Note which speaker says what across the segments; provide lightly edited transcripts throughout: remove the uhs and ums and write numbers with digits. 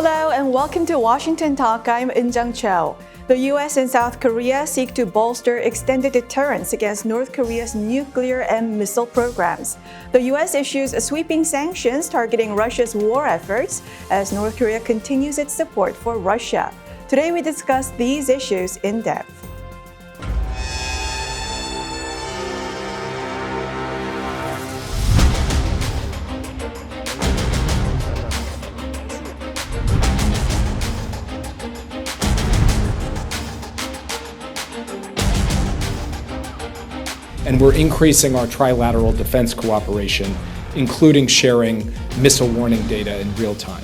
Speaker 1: Hello and welcome to Washington Talk. I'm Eun-jung Cho. The U.S. and South Korea seek to bolster extended deterrence against North Korea's nuclear and missile programs. The U.S. issues sweeping sanctions targeting Russia's war efforts as North Korea continues its support for Russia. Today we discuss these issues in depth.
Speaker 2: And we're increasing our trilateral defense cooperation, including sharing missile warning data in real time.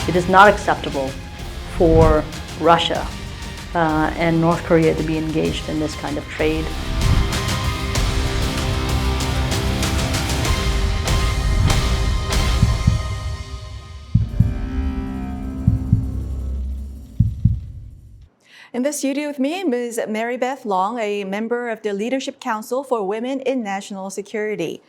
Speaker 3: It is not acceptable for Russia and North Korea to be engaged in this kind of trade.
Speaker 1: In the studio with me, Ms. Mary Beth Long, a member of the Leadership Council for Women in National Security.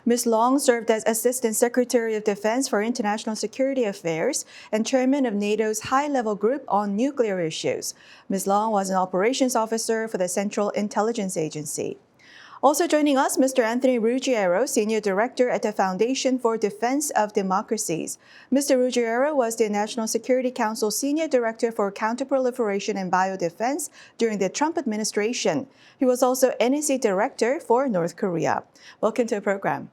Speaker 1: Ms. Long served as Assistant Secretary of Defense for International Security Affairs and Chairman of NATO's high-level group on nuclear issues. Ms. Long was an operations officer for the Central Intelligence Agency. Also joining us, Mr. Anthony Ruggiero, Senior Director at the Foundation for Defense of Democracies. Mr. Ruggiero was the National Security Council Senior Director for Counterproliferation and Biodefense during the Trump administration. He was also NEC Director for North Korea. Welcome to the program.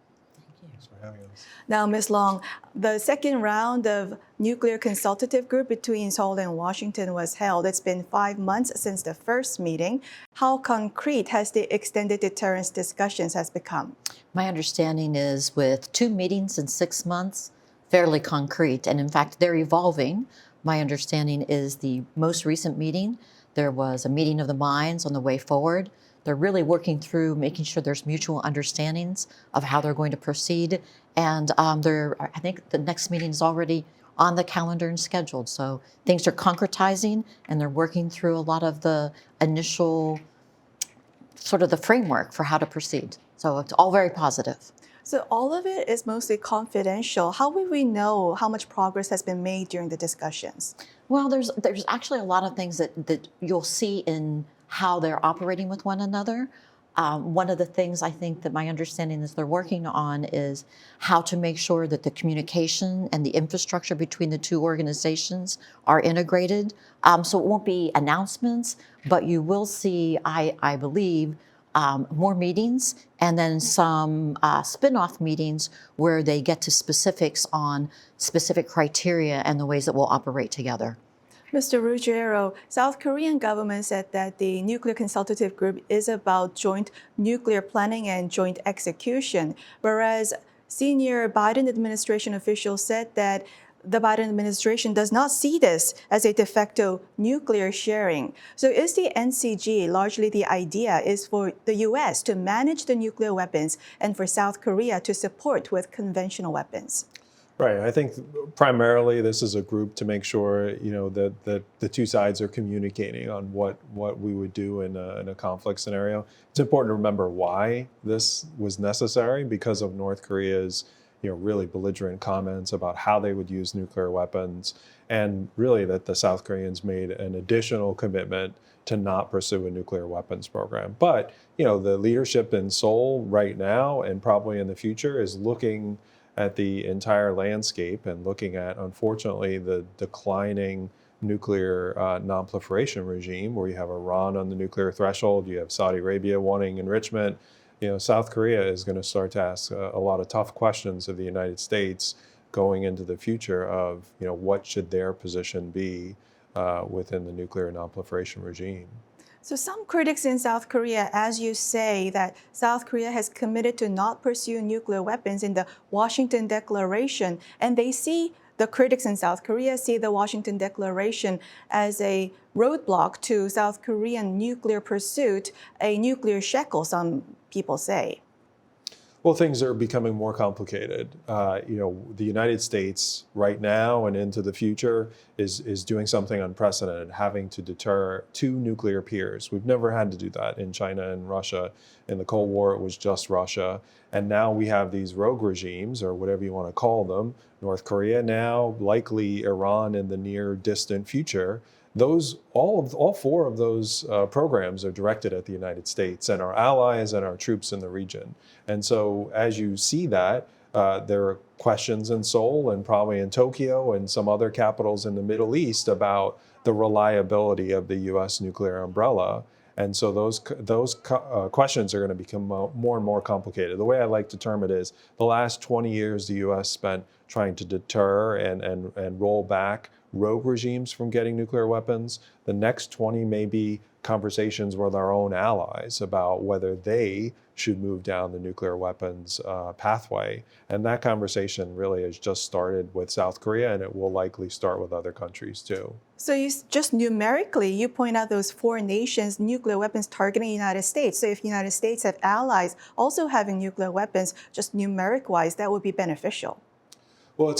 Speaker 1: Now, Ms. Long, the second round of nuclear consultative group between Seoul and Washington was held. It's been 5 months since the first meeting. How concrete has the extended deterrence discussions has become?
Speaker 4: My understanding is with 2 meetings in 6 months, fairly concrete. And in fact, they're evolving. My understanding is the most recent meeting, there was a meeting of the minds on the way forward. They're really working through making sure there's mutual understandings of how they're going to proceed. And I think the next meeting is already on the calendar and scheduled. So things are concretizing and they're working through a lot of the initial sort of the framework for how to proceed. So it's all very positive.
Speaker 1: So all of it is mostly confidential. How will we know how much progress has been made during the discussions?
Speaker 4: Well, there's actually a lot of things that you'll see in how they're operating with one another. One of the things I think that my understanding is they're working on is how to make sure that the communication and the infrastructure between the two organizations are integrated. So it won't be announcements, but you will see, I believe, more meetings and then some spin-off meetings where they get to specifics on specific criteria and the ways that we'll operate together.
Speaker 1: Mr. Ruggiero, South Korean government said that the Nuclear Consultative Group is about joint nuclear planning and joint execution, whereas senior Biden administration officials said that the Biden administration does not see this as a de facto nuclear sharing. So is the NCG largely the idea is for the U.S. to manage the nuclear weapons and for South Korea to support with conventional weapons?
Speaker 5: Right. I think primarily this is a group to make sure, that the two sides are communicating on what we would do in a conflict scenario. It's important to remember why this was necessary because of North Korea's, really belligerent comments about how they would use nuclear weapons, and really that the South Koreans made an additional commitment to not pursue a nuclear weapons program. But, the leadership in Seoul right now and probably in the future is looking at the entire landscape and looking at, unfortunately, the declining nuclear non-proliferation regime where you have Iran on the nuclear threshold, you have Saudi Arabia wanting enrichment. South Korea is going to start to ask a lot of tough questions of the United States going into the future of, what should their position be within the nuclear non-proliferation regime.
Speaker 1: So some critics in South Korea, as you say, that South Korea has committed to not pursue nuclear weapons in the Washington Declaration, and they see the critics in South Korea see the Washington Declaration as a roadblock to South Korean nuclear pursuit, a nuclear shekel, some people say.
Speaker 5: Well, things are becoming more complicated. The United States right now and into the future is doing something unprecedented, having to deter two nuclear peers. We've never had to do that in China and Russia. In the Cold War, it was just Russia. And now we have these rogue regimes, or whatever you want to call them, North Korea now, likely Iran in the near distant future. All four of those programs are directed at the United States and our allies and our troops in the region. And so as you see that, there are questions in Seoul and probably in Tokyo and some other capitals in the Middle East about the reliability of the U.S. nuclear umbrella. And so those questions are going to become more and more complicated. The way I like to term it is the last 20 years the U.S. spent trying to deter and roll back rogue regimes from getting nuclear weapons. The next 20 may be conversations with our own allies about whether they should move down the nuclear weapons pathway. And that conversation really has just started with South Korea, and it will likely start with other countries too.
Speaker 1: So just numerically, you point out those four nations' nuclear weapons targeting the United States. So if the United States have allies also having nuclear weapons, just numeric-wise, that would be beneficial.
Speaker 5: Well,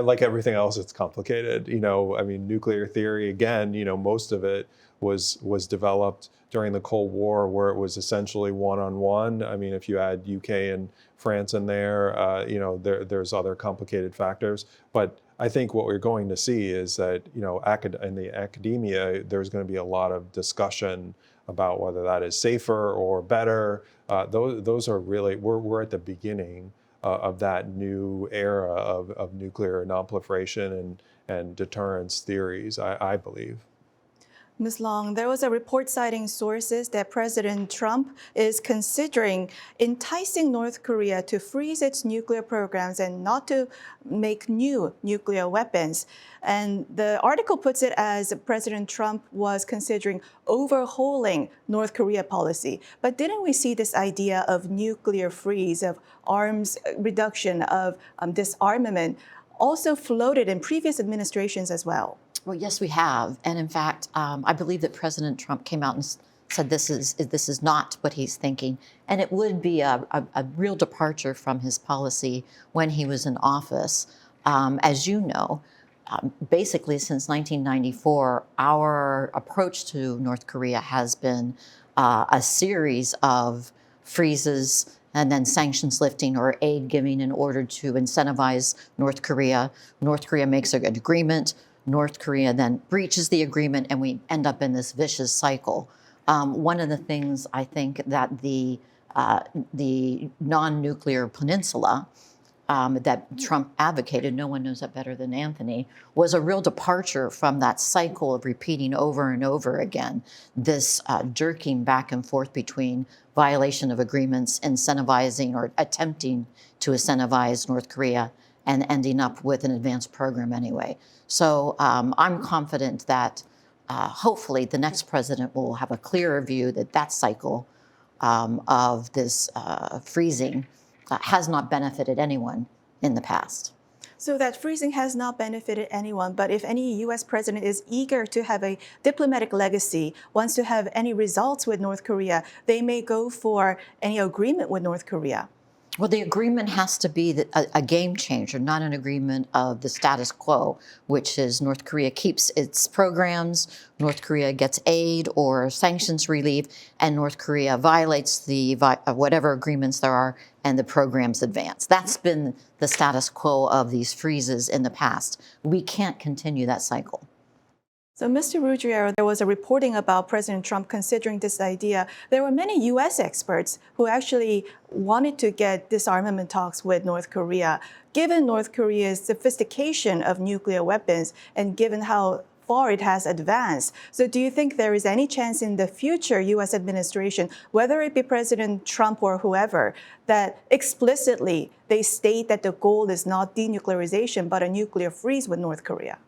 Speaker 5: like everything else, it's complicated. Nuclear theory, again, most of it was developed during the Cold War, where it was essentially one-on-one. If you add UK and France in there, there's other complicated factors. But I think what we're going to see is that, in the academia, there's going to be a lot of discussion about whether that is safer or better. Those are really, we're at the beginning of that new era of nuclear nonproliferation and deterrence theories, I believe.
Speaker 1: Ms. Long, there was a report citing sources that President Trump is considering enticing North Korea to freeze its nuclear programs and not to make new nuclear weapons. And the article puts it as President Trump was considering overhauling North Korea policy. But didn't we see this idea of nuclear freeze, of arms reduction, of disarmament also floated in previous administrations as well?
Speaker 4: Well, yes, we have. And in fact, I believe that President Trump came out and said this is not what he's thinking. And it would be a real departure from his policy when he was in office. As you know, basically since 1994, our approach to North Korea has been a series of freezes and then sanctions lifting or aid giving in order to incentivize North Korea. North Korea makes an agreement. North Korea then breaches the agreement, and we end up in this vicious cycle. One of the things I think that the non-nuclear peninsula that Trump advocated, no one knows that better than Anthony, was a real departure from that cycle of repeating over and over again this jerking back and forth between violation of agreements, incentivizing or attempting to incentivize North Korea, and ending up with an advanced program anyway. So I'm confident that hopefully the next president will have a clearer view that cycle of this freezing has not benefited anyone in the past.
Speaker 1: So that freezing has not benefited anyone, but if any U.S. president is eager to have a diplomatic legacy, wants to have any results with North Korea, they may go for any agreement with North Korea.
Speaker 4: Well, the agreement has to be a game changer, not an agreement of the status quo, which is North Korea keeps its programs, North Korea gets aid or sanctions relief, and North Korea violates the whatever agreements there are, and the programs advance. That's been the status quo of these freezes in the past. We can't continue that cycle.
Speaker 1: So, Mr. Ruggiero, there was a reporting about President Trump considering this idea. There were many U.S. experts who actually wanted to get disarmament talks with North Korea. Given North Korea's sophistication of nuclear weapons and given how far it has advanced, so do you think there is any chance in the future U.S. administration, whether it be President Trump or whoever, that explicitly they state that the goal is not denuclearization but a nuclear freeze with North Korea?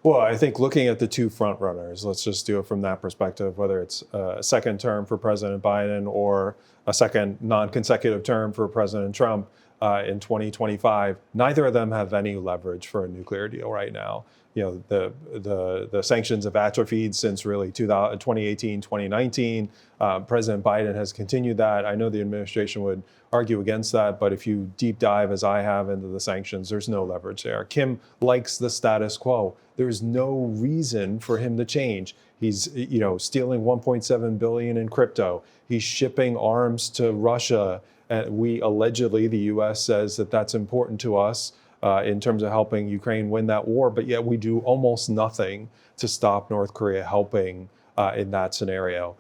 Speaker 5: Well, I think looking at the two front runners, let's just do it from that perspective, whether it's a second term for President Biden or a second non-consecutive term for President Trump, in 2025. Neither of them have any leverage for a nuclear deal right now. The sanctions have atrophied since really 2018, 2019. President Biden has continued that. I know the administration would argue against that, but if you deep dive, as I have, into the sanctions, there's no leverage there. Kim likes the status quo. There's no reason for him to change. He's, stealing 1.7 billion in crypto. He's shipping arms to Russia. We allegedly, the U.S. says that that's important to us in terms of helping Ukraine win that war, but yet we do almost nothing to stop North Korea helping in that scenario.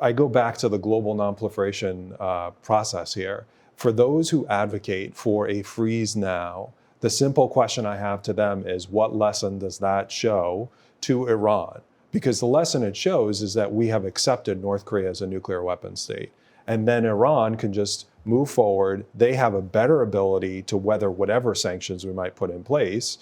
Speaker 5: I go back to the global nonproliferation process here. For those who advocate for a freeze now, the simple question I have to them is, what lesson does that show to Iran? Because the lesson it shows is that we have accepted North Korea as a nuclear weapons state. And then Iran can just move forward. They have a better ability to weather whatever sanctions we might put in place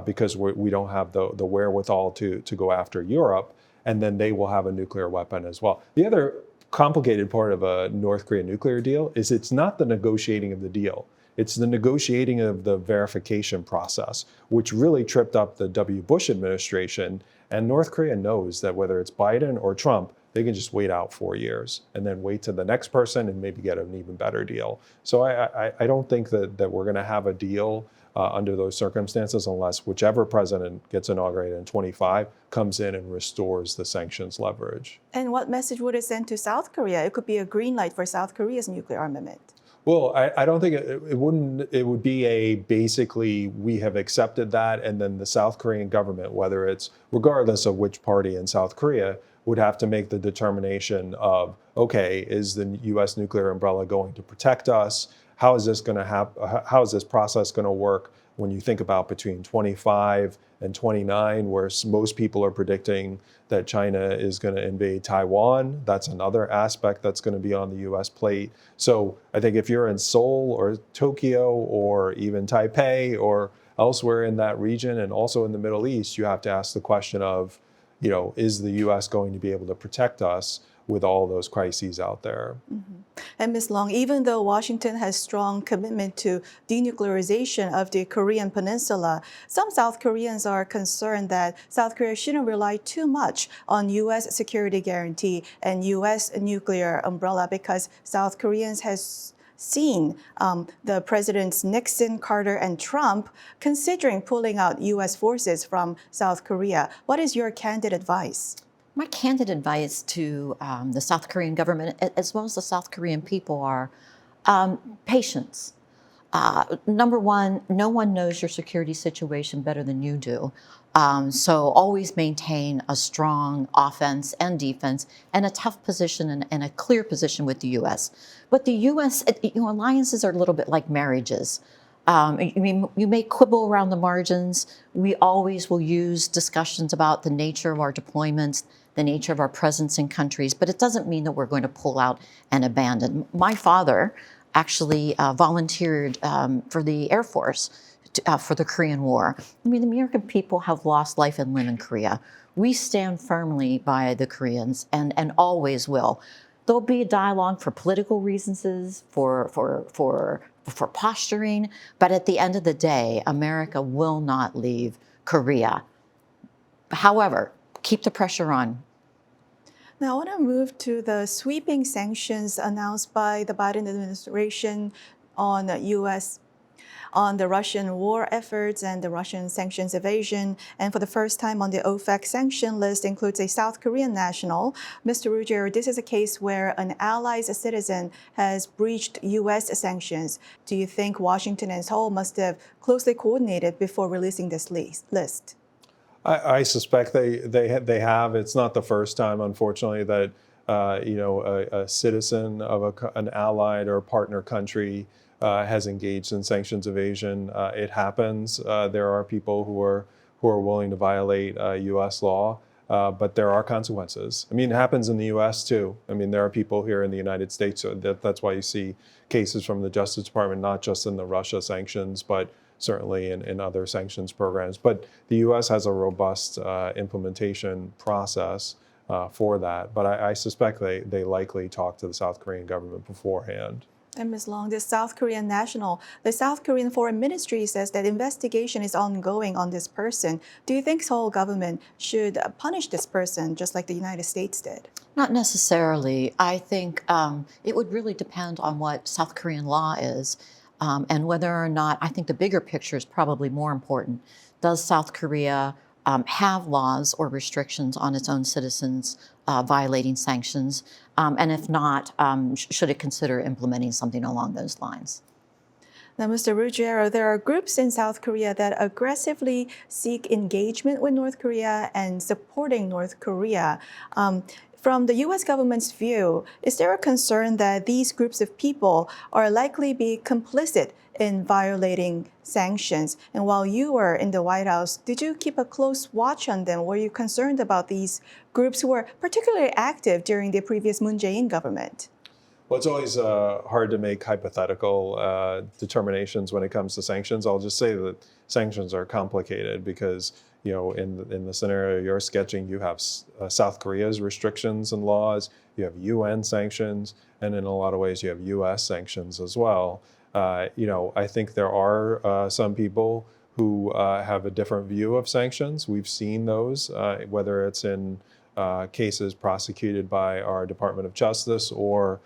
Speaker 5: because we don't have the wherewithal to go after Europe. And then they will have a nuclear weapon as well. The other complicated part of a North Korea nuclear deal is it's not the negotiating of the deal. It's the negotiating of the verification process, which really tripped up the W. Bush administration. And North Korea knows that whether it's Biden or Trump, they can just wait out 4 years and then wait to the next person and maybe get an even better deal. So I don't think that we're going to have a deal under those circumstances unless whichever president gets inaugurated in 25 comes in and restores the sanctions leverage.
Speaker 1: And what message would it send to South Korea? It could be a green light for South Korea's nuclear armament.
Speaker 5: Well, I don't think it wouldn't. It would be a basically we have accepted that, and then the South Korean government, whether it's regardless of which party in South Korea, would have to make the determination of, okay, is the U.S. nuclear umbrella going to protect us? How is this going to happen? How is this process going to work when you think about between 25 and 29, where most people are predicting that China is going to invade Taiwan? That's another aspect that's going to be on the U.S. plate. So I think if you're in Seoul or Tokyo or even Taipei or elsewhere in that region and also in the Middle East, you have to ask the question of, is the U.S. going to be able to protect us with all those crises out there?
Speaker 1: Mm-hmm. And Ms. Long, even though Washington has strong commitment to denuclearization of the Korean Peninsula, some South Koreans are concerned that South Korea shouldn't rely too much on U.S. security guarantee and U.S. nuclear umbrella because South Koreans has seen the presidents Nixon, Carter, and Trump considering pulling out U.S. forces from South Korea. What is your candid advice?
Speaker 4: My candid advice to the South Korean government, as well as the South Korean people, are patience. Number one, no one knows your security situation better than you do. So always maintain a strong offense and defense and a tough position and a clear position with the U.S. But the U.S., alliances are a little bit like marriages. You may quibble around the margins. We always will use discussions about the nature of our deployments, the nature of our presence in countries, but it doesn't mean that we're going to pull out and abandon. My father actually volunteered for the Air Force for the Korean War. The American people have lost life and limb in Korea. We stand firmly by the Koreans and always will. There'll be a dialogue for political reasons, for posturing, but at the end of the day, America will not leave Korea. However, keep the pressure on.
Speaker 1: Now, I want to move to the sweeping sanctions announced by the Biden administration on the Russian war efforts and the Russian sanctions evasion. And for the first time on the OFAC sanction list includes a South Korean national. Mr. Ruggiero, this is a case where an ally's citizen has breached U.S. sanctions. Do you think Washington and Seoul must have closely coordinated before releasing this list?
Speaker 5: I suspect they have. It's not the first time, unfortunately, that a citizen of an allied or partner country has engaged in sanctions evasion. It happens. There are people who are willing to violate U.S. law, but there are consequences. It happens in the U.S. too. There are people here in the United States. So that's why you see cases from the Justice Department, not just in the Russia sanctions, but certainly in other sanctions programs. But the U.S. has a robust implementation process for that. But I suspect they likely talked to the South Korean government beforehand.
Speaker 1: And Ms. Long, the South Korean Foreign Ministry says that investigation is ongoing on this person. Do you think Seoul government should punish this person just like the United States did?
Speaker 4: Not necessarily. I think it would really depend on what South Korean law is and whether or not, I think the bigger picture is probably more important. Does South Korea have laws or restrictions on its own citizens violating sanctions? And if not, should it consider implementing something along those lines?
Speaker 1: Now, Mr. Ruggiero, there are groups in South Korea that aggressively seek engagement with North Korea and supporting North Korea. From the U.S. government's view, is there a concern that these groups of people are likely be complicit in violating sanctions? And while you were in the White House, did you keep a close watch on them? Were you concerned about these groups who were particularly active during the previous Moon Jae-in government?
Speaker 5: Well, it's always hard to make hypothetical determinations when it comes to sanctions. I'll just say that sanctions are complicated because, in the scenario you're sketching, you have South Korea's restrictions and laws, you have UN sanctions, and in a lot of ways you have US sanctions as well. I think there are some people who have a different view of sanctions. We've seen those, whether it's in cases prosecuted by our Department of Justice or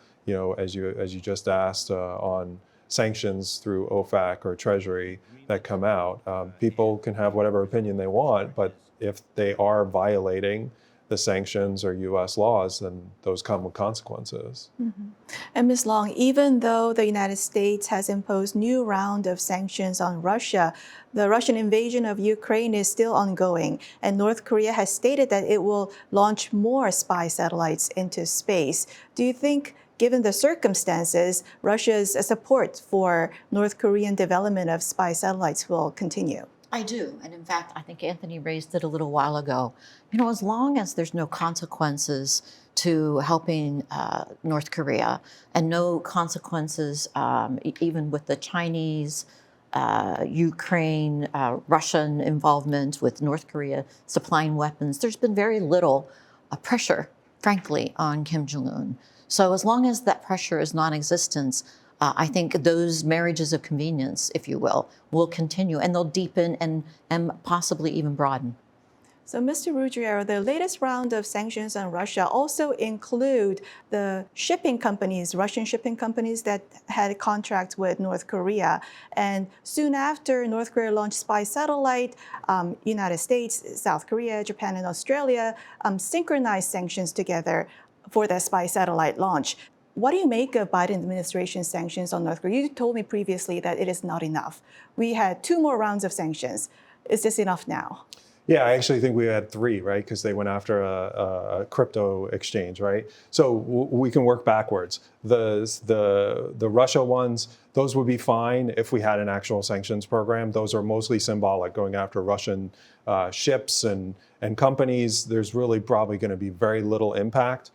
Speaker 5: as you just asked, on sanctions through OFAC or Treasury that come out. People can have whatever opinion they want, but if they are violating the sanctions or U.S. laws, then those come with consequences.
Speaker 1: Mm-hmm. And Ms. Long, even though the United States has imposed new round of sanctions on Russia, the Russian invasion of Ukraine is still ongoing, and North Korea has stated that it will launch more spy satellites into space. Do you think, given the circumstances, Russia's support for North Korean development of spy satellites will continue?
Speaker 4: I do. And in fact, I think Anthony raised it a little while ago. As long as there's no consequences to helping North Korea and no consequences even with the Chinese, Ukraine, Russian involvement with North Korea supplying weapons, there's been very little pressure, frankly, on Kim Jong-un. So as long as that pressure is non-existent, I think those marriages of convenience, if you will continue, and they'll deepen and possibly even broaden.
Speaker 1: So, Mr. Ruggiero, the latest round of sanctions on Russia also include the shipping companies, Russian shipping companies that had contracts with North Korea. And soon after North Korea launched spy satellite, United States, South Korea, Japan, and Australia synchronized sanctions together for the spy satellite launch. What do you make of Biden administration's sanctions on North Korea? You told me previously that it is not enough. We had 2 more rounds of sanctions. Is this enough now?
Speaker 5: Yeah, I actually think we had 3, right? Because they went after a crypto exchange, right? So we can work backwards. The Russia ones, those would be fine if we had an actual sanctions program. Those are mostly symbolic, going after Russian ships and companies. There's really probably going to be very little impact.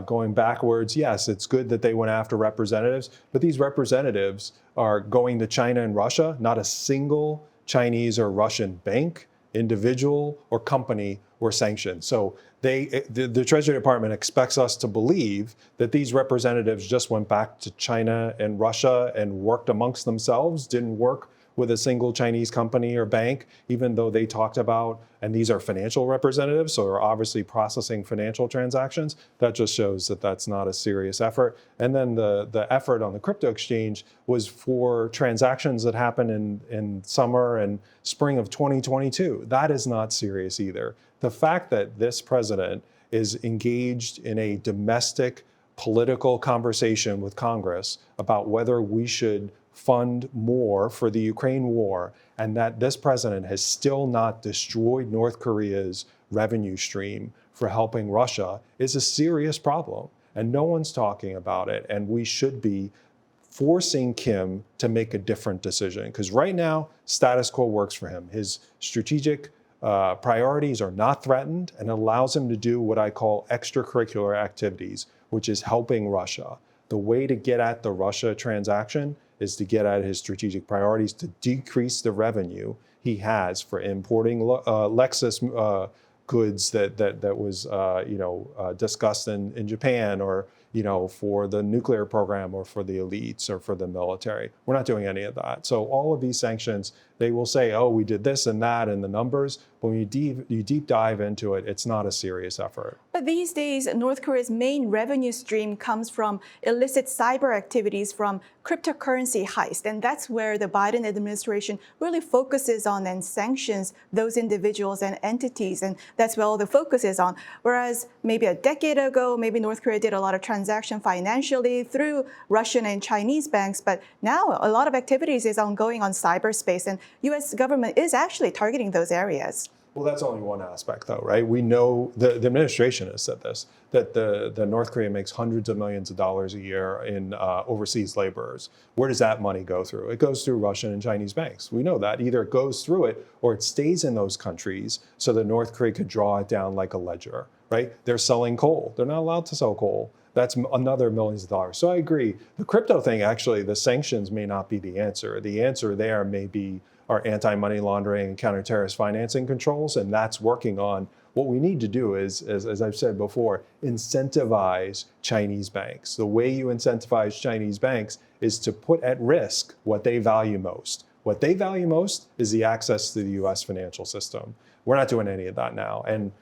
Speaker 5: Going backwards, yes, it's good that they went after representatives, but these representatives are going to China and Russia. Not a single Chinese or Russian bank, individual, or company were sanctioned. So the Treasury Department expects us to believe that these representatives just went back to China and Russia and worked amongst themselves, didn't work with a single Chinese company or bank, even though they talked about, and these are financial representatives, so they're obviously processing financial transactions. That just shows that that's not a serious effort. And then the effort on the crypto exchange was for transactions that happened in summer and spring of 2022. That is not serious either. The fact that this president is engaged in a domestic political conversation with Congress about whether we should fund more for the Ukraine war, and that this president has still not destroyed North Korea's revenue stream for helping Russia is a serious problem. And no one's talking about it. And we should be forcing Kim to make a different decision. Because right now, status quo works for him. His strategic priorities are not threatened and allows him to do what I call extracurricular activities, which is helping Russia. The way to get at the Russia transaction is to get at his strategic priorities to decrease the revenue he has for importing Lexus goods that was discussed in Japan, or for the nuclear program or for the elites or for the military. We're not doing any of that. So all of these sanctions, they will say, oh, we did this and that and the numbers. But when you deep dive into it, it's not a serious effort.
Speaker 1: But these days, North Korea's main revenue stream comes from illicit cyber activities from cryptocurrency heist. And that's where the Biden administration really focuses on and sanctions those individuals and entities. And that's where all the focus is on. Whereas maybe a decade ago, maybe North Korea did a lot of transaction financially through Russian and Chinese banks. But now a lot of activities is ongoing on cyberspace. And U.S. government is actually targeting those areas.
Speaker 5: Well, that's only one aspect, though, right? We know the administration has said this, that the North Korea makes hundreds of millions of dollars a year in overseas laborers. Where does that money go through? It goes through Russian and Chinese banks. We know that. Either it goes through it or it stays in those countries so that North Korea could draw it down like a ledger, right? They're selling coal. They're not allowed to sell coal. That's another millions of dollars. So I agree. The crypto thing, actually, the sanctions may not be the answer. The answer there may be our anti-money laundering and counter-terrorist financing controls, and that's working on. What we need to do is, as I've said before, incentivize Chinese banks. The way you incentivize Chinese banks is to put at risk what they value most. What they value most is the access to the U.S. financial system. We're not doing any of that now. And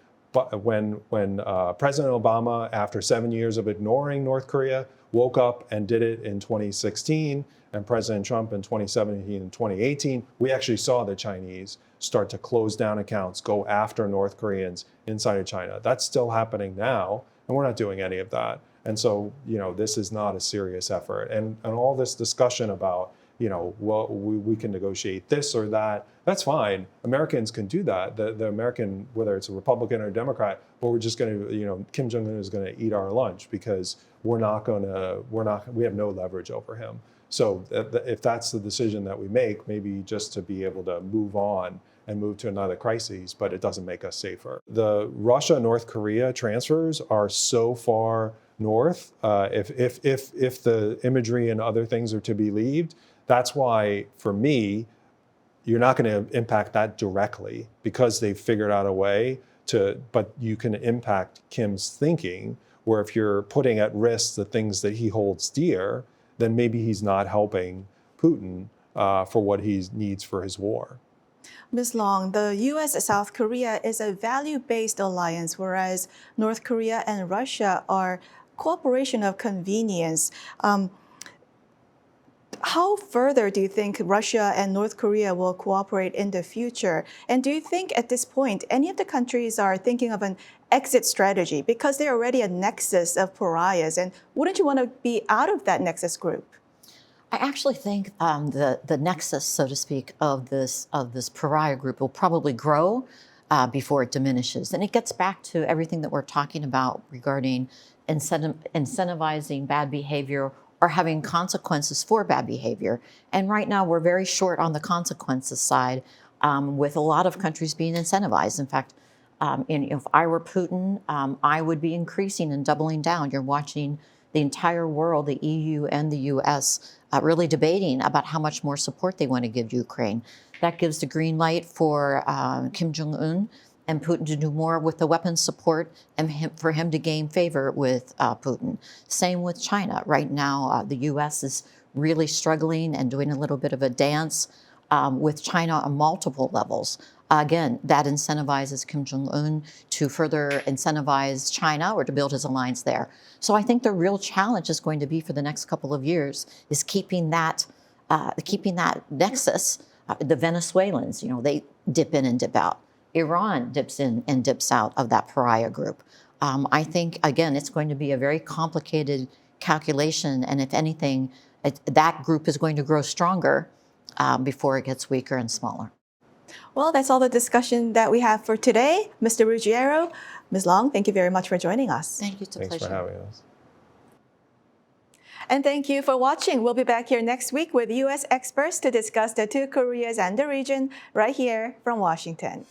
Speaker 5: when President Obama, after 7 years of ignoring North Korea, woke up and did it in 2016, and President Trump in 2017 and 2018, we actually saw the Chinese start to close down accounts, go after North Koreans inside of China. That's still happening now, and we're not doing any of that. And so, this is not a serious effort. And all this discussion about, well, we can negotiate this or that, that's fine. Americans can do that. The American, whether it's a Republican or a Democrat, but we're just going to, Kim Jong-un is going to eat our lunch because we have no leverage over him. So if that's the decision that we make, maybe just to be able to move on and move to another crisis, but it doesn't make us safer. The Russia-North Korea transfers are so far north. If the imagery and other things are to be believed, that's why, for me, you're not going to impact that directly because they've figured out a way but you can impact Kim's thinking, where if you're putting at risk the things that he holds dear, then maybe he's not helping Putin for what he needs for his war.
Speaker 1: Ms. Long, the U.S.-South Korea is a value-based alliance, whereas North Korea and Russia are cooperation of convenience. How further do you think Russia and North Korea will cooperate in the future? And do you think at this point any of the countries are thinking of an exit strategy because they're already a nexus of pariahs? And wouldn't you want to be out of that nexus group?
Speaker 4: I actually think the nexus, so to speak, of this pariah group will probably grow before it diminishes. And it gets back to everything that we're talking about regarding incentivizing bad behavior or having consequences for bad behavior. And right now, we're very short on the consequences side, with a lot of countries being incentivized. In fact, if I were Putin, I would be increasing and doubling down. You're watching the entire world, the EU and the US, really debating about how much more support they want to give Ukraine. That gives the green light for Kim Jong-un and Putin to do more with the weapons support and for him to gain favor with Putin. Same with China. Right now, the US is really struggling and doing a little bit of a dance with China on multiple levels. Again, that incentivizes Kim Jong-un to further incentivize China or to build his alliance there. So I think the real challenge is going to be for the next couple of years is keeping that nexus. The Venezuelans, they dip in and dip out. Iran dips in and dips out of that pariah group. I think, again, it's going to be a very complicated calculation. And if anything, that group is going to grow stronger before it gets weaker and smaller.
Speaker 1: Well, that's all the discussion that we have for today. Mr. Ruggiero, Ms. Long, thank you very much for joining us.
Speaker 4: Thank you. It's a
Speaker 5: Thanks
Speaker 4: pleasure.
Speaker 5: for having us.
Speaker 1: And thank you for watching. We'll be back here next week with U.S. experts to discuss the two Koreas and the region right here from Washington.